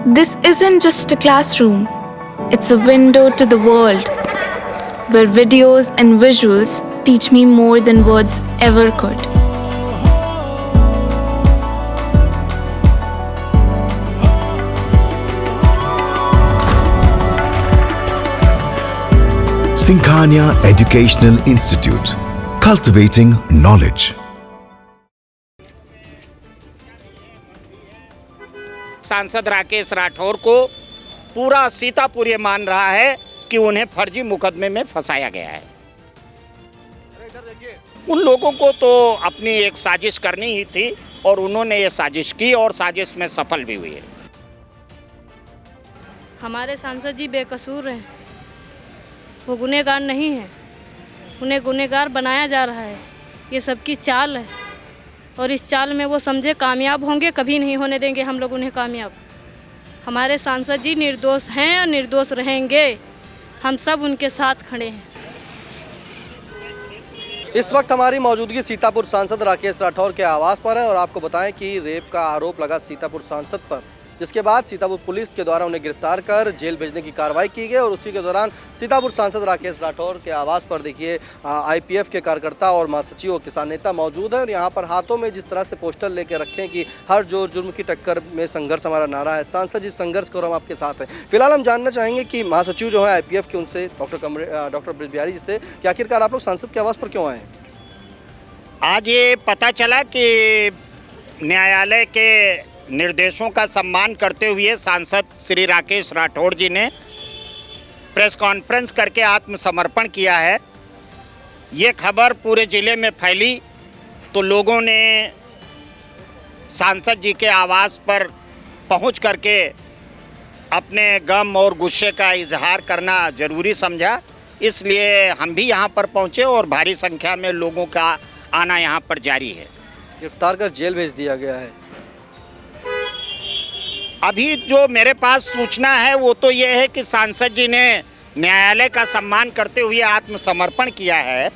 This isn't just a classroom, it's a window to the world, where videos and visuals teach me more than words ever could. Singhania Educational Institute, cultivating knowledge. सांसद राकेश राठौर को पूरा सीतापुर ये मान रहा है कि उन्हें फर्जी मुकदमे में फंसाया गया है। उन लोगों को तो अपनी एक साजिश करनी ही थी और उन्होंने ये साजिश की और साजिश में सफल भी हुई है। हमारे सांसद जी बेकसूर हैं, वो गुनहगार नहीं है, उन्हें गुनहगार बनाया जा रहा है। ये सबकी चाल है और इस चाल में वो समझे कामयाब होंगे, कभी नहीं होने देंगे हम लोग उन्हें कामयाब। हमारे सांसद जी निर्दोष हैं और निर्दोष रहेंगे, हम सब उनके साथ खड़े हैं। इस वक्त हमारी मौजूदगी सीतापुर सांसद राकेश राठौर के आवास पर है और आपको बताएं कि रेप का आरोप लगा सीतापुर सांसद पर, जिसके बाद सीतापुर पुलिस के द्वारा उन्हें गिरफ्तार कर जेल भेजने की कार्रवाई की गई और उसी के दौरान सीतापुर सांसद राकेश राठौर के आवास पर देखिए आईपीएफ के कार्यकर्ता और महासचिव और किसान नेता मौजूद है और यहाँ पर हाथों में जिस तरह से पोस्टर लेके रखे हैं कि हर जोर जुर्म की टक्कर में संघर्ष हमारा नारा है। सांसद जी संघर्ष करो, हम आपके साथ हैं। फिलहाल हम जानना चाहेंगे कि महासचिव जो है आईपीएफ के, उनसे डॉक्टर ब्रिज बिहारी जी से कि आखिरकार आप लोग सांसद के आवास पर क्यों आए हैं? आज ये पता चला कि न्यायालय के निर्देशों का सम्मान करते हुए सांसद श्री राकेश राठौर जी ने प्रेस कॉन्फ्रेंस करके आत्मसमर्पण किया है। ये खबर पूरे ज़िले में फैली तो लोगों ने सांसद जी के आवास पर पहुंच करके अपने गम और गुस्से का इजहार करना ज़रूरी समझा, इसलिए हम भी यहाँ पर पहुँचे और भारी संख्या में लोगों का आना यहाँ पर जारी है। गिरफ्तार कर जेल भेज दिया गया है। अभी जो मेरे पास सूचना है वो तो ये है कि सांसद जी ने न्यायालय का सम्मान करते हुए आत्मसमर्पण किया है।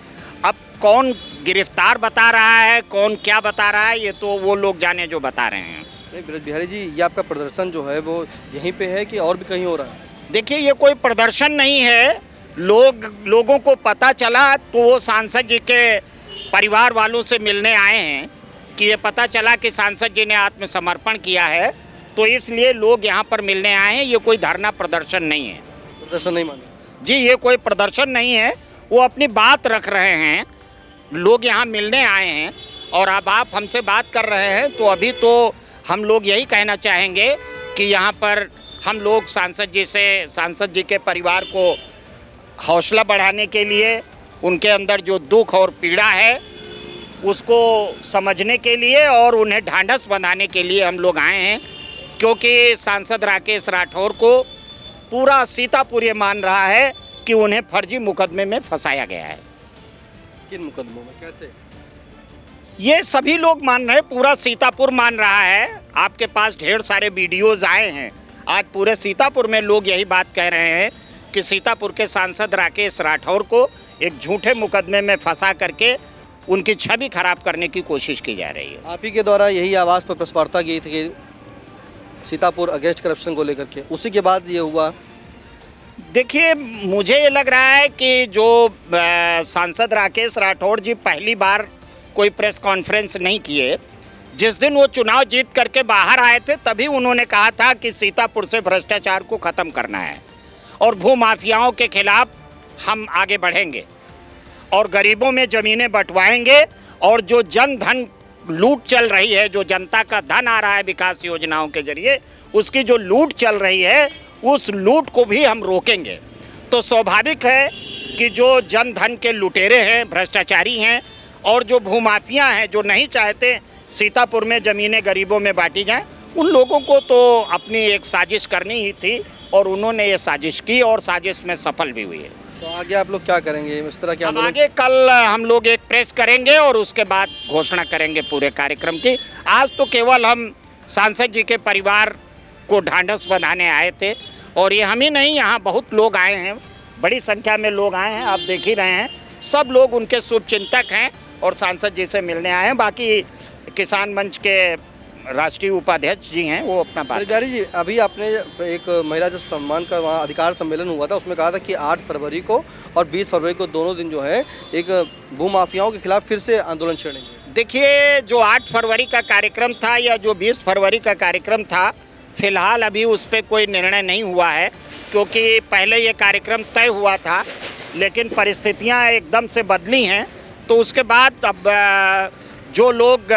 अब कौन गिरफ्तार बता रहा है, कौन क्या बता रहा है, ये तो वो लोग जाने जो बता रहे हैं। नहीं ब्रज बिहारी जी, ये आपका प्रदर्शन जो है वो यहीं पे है कि और भी कहीं हो रहा है? देखिए, ये कोई प्रदर्शन नहीं है। लोगों को पता चला तो वो सांसद जी के परिवार वालों से मिलने आए हैं कि ये पता चला कि सांसद जी ने आत्मसमर्पण किया है, तो इसलिए लोग यहाँ पर मिलने आए हैं। ये कोई धरना प्रदर्शन नहीं है। प्रदर्शन नहीं माना जी, ये कोई प्रदर्शन नहीं है। वो अपनी बात रख रहे हैं, लोग यहाँ मिलने आए हैं और अब आप हमसे बात कर रहे हैं तो अभी तो हम लोग यही कहना चाहेंगे कि यहाँ पर हम लोग सांसद जी के परिवार को हौसला बढ़ाने के लिए, उनके अंदर जो दुख और पीड़ा है उसको समझने के लिए और उन्हें ढांढस बंधाने के लिए हम लोग आए हैं, क्योंकि सांसद राकेश राठौर को पूरा सीतापुर ये मान रहा है कि उन्हें फर्जी मुकदमे में फंसाया गया है। किन मुकदमों में, कैसे? ये सभी लोग मान रहे हैं, पूरा सीतापुर मान रहा है। आपके पास ढेर सारे वीडियोस आए हैं। आज पूरे सीतापुर में लोग यही बात कह रहे हैं कि सीतापुर के सांसद राकेश राठौर को एक झूठे मुकदमे में फंसा करके उनकी छवि खराब करने की कोशिश की जा रही है। आप ही के द्वारा यही आवास पर प्रेस वार्ता की थी कि सीतापुर अगेंस्ट करप्शन को लेकर के, उसी के बाद ये हुआ। देखिए, मुझे ये लग रहा है कि जो सांसद राकेश राठौर जी पहली बार कोई प्रेस कॉन्फ्रेंस नहीं किए। जिस दिन वो चुनाव जीत करके बाहर आए थे तभी उन्होंने कहा था कि सीतापुर से भ्रष्टाचार को ख़त्म करना है और भूमाफियाओं के खिलाफ हम आगे बढ़ेंगे और गरीबों में ज़मीनें बंटवाएंगे और जो जन धन लूट चल रही है, जो जनता का धन आ रहा है विकास योजनाओं के जरिए, उसकी जो लूट चल रही है उस लूट को भी हम रोकेंगे। तो स्वाभाविक है कि जो जन धन के लुटेरे हैं, भ्रष्टाचारी हैं और जो भूमाफिया हैं, जो नहीं चाहते सीतापुर में ज़मीनें गरीबों में बांटी जाएं, उन लोगों को तो अपनी एक साजिश करनी ही थी और उन्होंने ये साजिश की और साजिश में सफल भी हुई है। तो आगे आप लोग क्या करेंगे इस तरह के आंदोलन? आगे कल हम लोग एक प्रेस करेंगे और उसके बाद घोषणा करेंगे पूरे कार्यक्रम की। आज तो केवल हम सांसद जी के परिवार को ढांढस बंधाने आए थे और ये हम ही नहीं, यहाँ बहुत लोग आए हैं, बड़ी संख्या में लोग आए हैं, आप देख ही रहे हैं। सब लोग उनके शुभचिंतक हैं और सांसद जी से मिलने आए हैं। बाकी किसान मंच के राष्ट्रीय उपाध्यक्ष जी हैं वो अपना बात। बिहारी जी, अभी आपने एक महिला जो सम्मान का वहाँ अधिकार सम्मेलन हुआ था उसमें कहा था कि 8 फरवरी को और 20 फरवरी को दोनों दिन जो है एक भूमाफियाओं के खिलाफ फिर से आंदोलन छेड़ेंगे। देखिए, जो 8 फरवरी का कार्यक्रम था या जो 20 फरवरी का कार्यक्रम था, फिलहाल अभी उस पर कोई निर्णय नहीं हुआ है, क्योंकि पहले ये कार्यक्रम तय हुआ था लेकिन परिस्थितियां एकदम से बदली हैं। तो उसके बाद अब जो लोग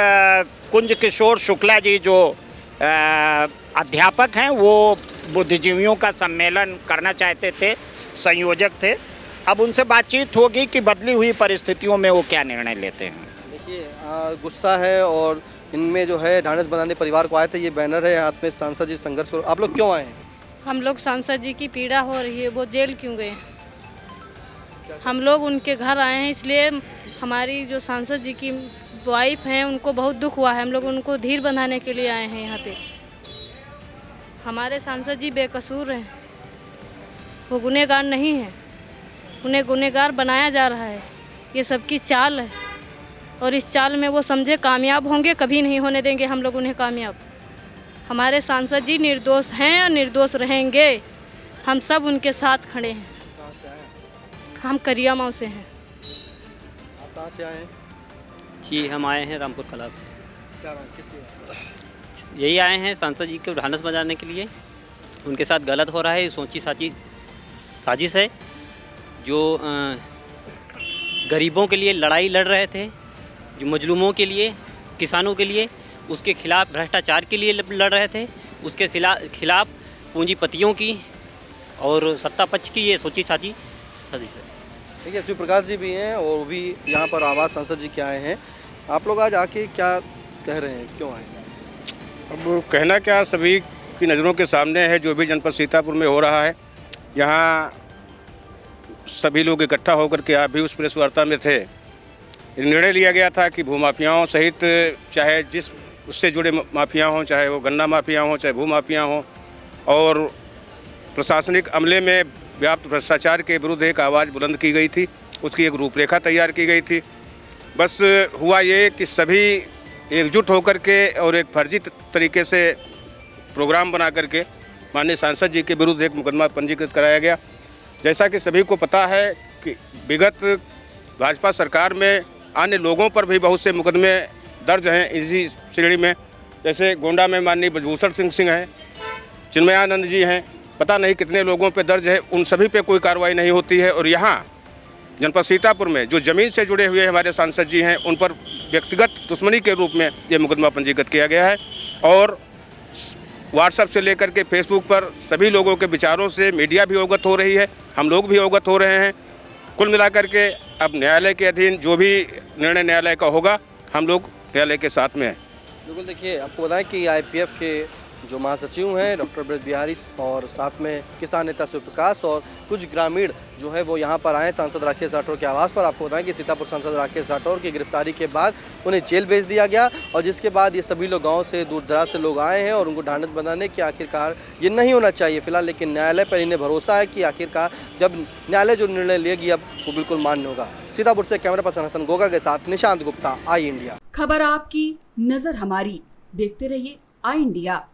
कुंज किशोर शुक्ला जी जो अध्यापक हैं वो बुद्धिजीवियों का सम्मेलन करना चाहते थे, संयोजक थे। अब उनसे बातचीत होगी कि बदली हुई परिस्थितियों में वो क्या निर्णय लेते हैं। देखिए, गुस्सा है और इनमें जो है ढांढस बनाने परिवार को आए थे। ये बैनर है हाथ में, सांसद जी संघर्ष करो। आप लोग क्यों आए हैं? हम लोग सांसद जी की पीड़ा हो रही है, वो जेल क्यों गए? हम लोग उनके घर आए हैं, इसलिए हमारी जो सांसद जी की वाइफ हैं उनको बहुत दुख हुआ है। हम लोग उनको धीर बंधाने के लिए आए हैं यहाँ पे। हमारे सांसद जी बेकसूर हैं, वो गुनहगार नहीं हैं, उन्हें गुनहगार बनाया जा रहा है। ये सबकी चाल है और इस चाल में वो समझे कामयाब होंगे, कभी नहीं होने देंगे हम लोग उन्हें कामयाब। हमारे सांसद जी निर्दोष हैं और निर्दोष रहेंगे। हम सब उनके साथ खड़े हैं। कहाँ से आए हैं? हम करिया माऊ से हैं। आप कहाँ से आए हैं? जी, हम आए हैं रामपुर कला से। क्या किस लिए? यही आए हैं सांसद जी को ढांढस बजाने के लिए। उनके साथ गलत हो रहा है, सोची साची साजिश है। जो गरीबों के लिए लड़ाई लड़ रहे थे, जो मजलूमों के लिए, किसानों के लिए, उसके खिलाफ भ्रष्टाचार के लिए लड़ रहे थे, उसके खिलाफ पूंजीपतियों की और सत्ता पक्ष की ये सोची साची साजिश है। देखिए, शिव प्रकाश जी भी हैं और भी यहाँ पर आवाज़ सांसद जी के आए हैं। आप लोग आज आके क्या कह रहे हैं, क्यों आए हैं? अब कहना क्या, सभी की नज़रों के सामने है जो भी जनपद सीतापुर में हो रहा है। यहाँ सभी लोग इकट्ठा होकर के, आप भी उस प्रेस वार्ता में थे, निर्णय लिया गया था कि भूमाफियाओं सहित चाहे जिस उससे जुड़े माफिया हों, चाहे वो गन्ना माफिया हों, चाहे भूमाफिया हों, और प्रशासनिक अमले में व्याप्त भ्रष्टाचार के विरुद्ध एक आवाज़ बुलंद की गई थी। उसकी एक रूपरेखा तैयार की गई थी। बस हुआ ये कि सभी एकजुट होकर के और एक फर्जी तरीके से प्रोग्राम बना करके माननीय सांसद जी के विरुद्ध एक मुकदमा पंजीकृत कराया गया। जैसा कि सभी को पता है कि विगत भाजपा सरकार में अन्य लोगों पर भी बहुत से मुकदमे दर्ज हैं इसी श्रेणी में। जैसे गोंडा में माननीय ब्रजभूषण सिंह हैं, चिन्मयानंद जी हैं, पता नहीं कितने लोगों पे दर्ज है, उन सभी पे कोई कार्रवाई नहीं होती है। और यहाँ जनपद सीतापुर में जो ज़मीन से जुड़े हुए हमारे सांसद जी हैं, उन पर व्यक्तिगत दुश्मनी के रूप में ये मुकदमा पंजीकृत किया गया है। और व्हाट्सएप से लेकर के फेसबुक पर सभी लोगों के विचारों से मीडिया भी अवगत हो रही है, हम लोग भी अवगत हो रहे हैं। कुल मिलाकर के अब न्यायालय के अधीन जो भी निर्णय न्यायालय का होगा, हम लोग न्यायालय के साथ में हैं। बिल्कुल, देखिए आपको बताएं कि IPF के जो महासचिव हैं डॉक्टर ब्रज बिहारी और साथ में किसान नेता शिव प्रकाश और कुछ ग्रामीण जो है वो यहाँ पर आए सांसद राकेश राठौर के आवास पर। आपको बताएं कि सीतापुर सांसद राकेश राठौर की गिरफ्तारी के बाद उन्हें जेल भेज दिया गया और जिसके बाद ये सभी लोग गांव से दूर दराज से लोग आए हैं और उनको ढांढस बंधाने की आखिरकार ये नहीं होना चाहिए फिलहाल, लेकिन न्यायालय पर इन्हें भरोसा है कि आखिरकार जब न्यायालय जो निर्णय लेगी अब वो बिल्कुल मान्य होगा। सीतापुर से कैमरा पर्सन हसन गोगा के साथ निशांत गुप्ता, आई इंडिया। खबर आपकी, नजर हमारी, देखते रहिए आई इंडिया।